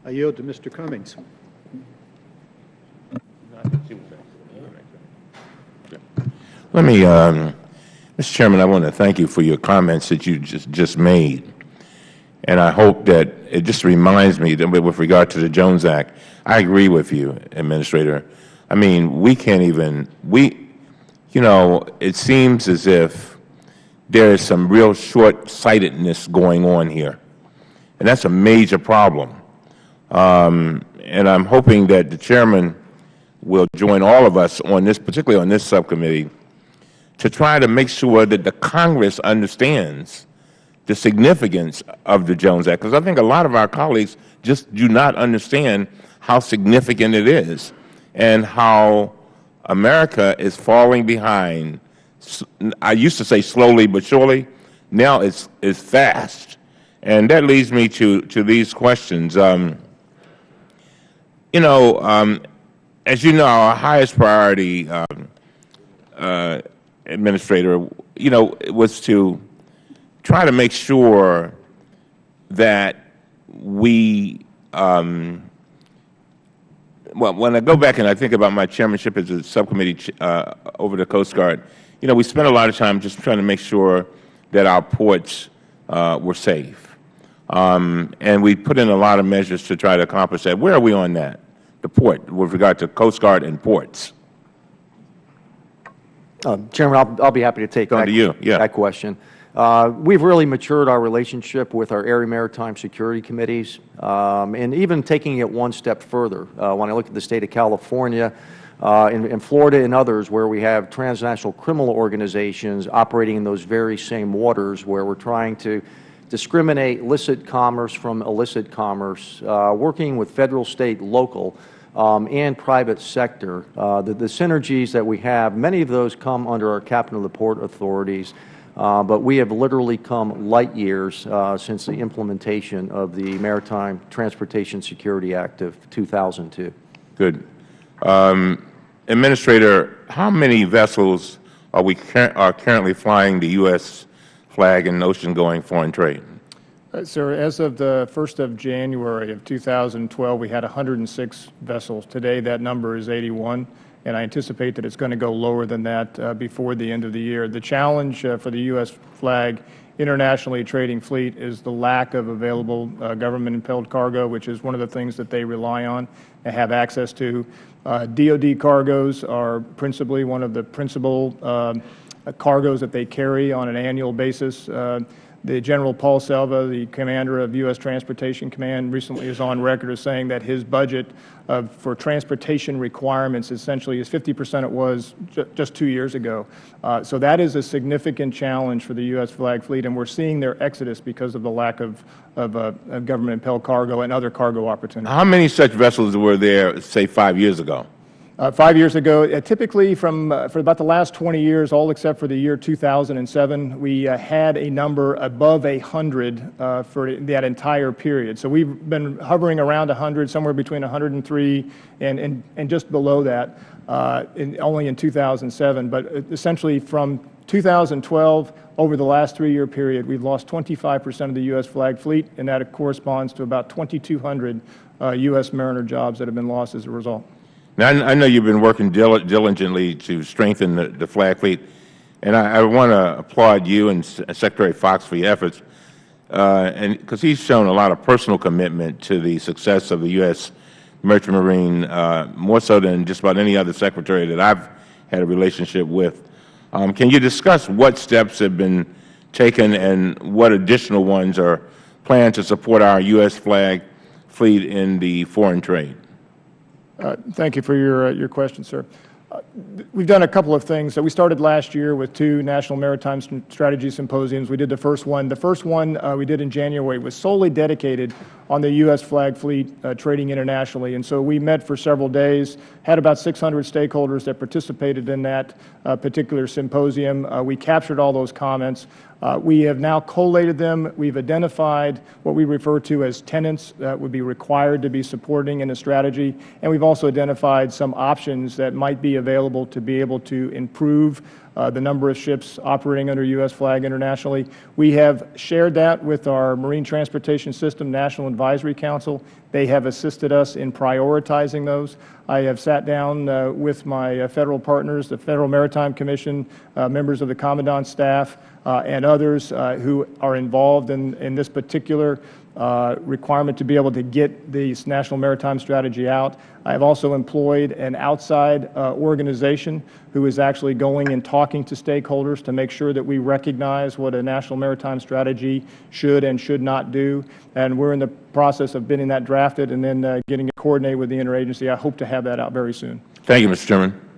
I yield to Mr. Cummings. Let me, Mr. Chairman, I want to thank you for your comments that you just made. And I hope that it just reminds me that with regard to the Jones Act, I agree with you, Administrator. I mean, we can't even, it seems as if there is some real short-sightedness going on here. And that's a major problem. And I'm hoping that the Chairman will join all of us on this, particularly on this subcommittee, to try to make sure that the Congress understands the significance of the Jones Act, because I think a lot of our colleagues just do not understand how significant it is and how America is falling behind. I used to say slowly but surely. Now it's fast. And that leads me to these questions. As you know, our highest priority, Administrator, was to try to make sure that we, well, when I go back and I think about my chairmanship as a subcommittee over the Coast Guard, we spent a lot of time just trying to make sure that our ports were safe. And we put in a lot of measures to try to accomplish that. Where are we on that, the port, with regard to Coast Guard and ports? Chairman, I'll be happy to take that question. We've really matured our relationship with our area maritime security committees, and even taking it one step further. When I look at the state of California, in Florida and others, where we have transnational criminal organizations operating in those very same waters, where we're trying to discriminate licit commerce from illicit commerce, working with federal, state, local, and private sector. The synergies that we have, many of those come under our captain of the port authorities, but we have literally come light years since the implementation of the Maritime Transportation Security Act of 2002. Good. Administrator, how many vessels are currently flying the U.S. flag in ocean-going foreign trade? Sir, as of the 1st of January of 2012, we had 106 vessels. Today, that number is 81, and I anticipate that it's going to go lower than that before the end of the year. The challenge for the U.S. flag internationally trading fleet is the lack of available government-impelled cargo, which is one of the things that they rely on and have access to. DoD cargoes are principally one of the principal cargoes that they carry on an annual basis. The General Paul Selva, the commander of U.S. Transportation Command, recently is on record as saying that his budget for transportation requirements essentially is 50% it was just 2 years ago. So that is a significant challenge for the U.S. flag fleet, and we're seeing their exodus because of the lack of government-impelled cargo and other cargo opportunities. How many such vessels were there, say, 5 years ago? 5 years ago, typically for about the last 20 years, all except for the year 2007, we had a number above 100 for that entire period. So we've been hovering around 100, somewhere between 103 and just below that, only in 2007. But essentially from 2012 over the last 3-year period, we've lost 25% of the U.S. flag fleet, and that corresponds to about 2,200 U.S. mariner jobs that have been lost as a result. Now, I know you've been working diligently to strengthen the flag fleet, and I want to applaud you and Secretary Fox for your efforts, and because he's shown a lot of personal commitment to the success of the U.S. Merchant Marine, more so than just about any other secretary that I've had a relationship with. Can you discuss what steps have been taken and what additional ones are planned to support our U.S. flag fleet in the foreign trade? Thank you for your question, sir. We've done a couple of things. So we started last year with 2 National Maritime Strategy Symposiums. We did the first one. The first one we did in January was solely dedicated on the U.S. flag fleet trading internationally. And so we met for several days, had about 600 stakeholders that participated in that particular symposium. We captured all those comments. We have now collated them. We've identified what we refer to as tenants that would be required to be supporting in a strategy, and we've also identified some options that might be available to be able to improve the number of ships operating under U.S. flag internationally. We have shared that with our Marine Transportation System National Advisory Council. They have assisted us in prioritizing those. I have sat down with my federal partners, the Federal Maritime Commission, members of the Commandant's staff, and others who are involved in this particular requirement to be able to get the National Maritime Strategy out. I have also employed an outside organization who is actually going and talking to stakeholders to make sure that we recognize what a National Maritime Strategy should and should not do. And we're in the process of getting that drafted and then getting it coordinated with the interagency. I hope to have that out very soon. Thank you, Mr. Chairman.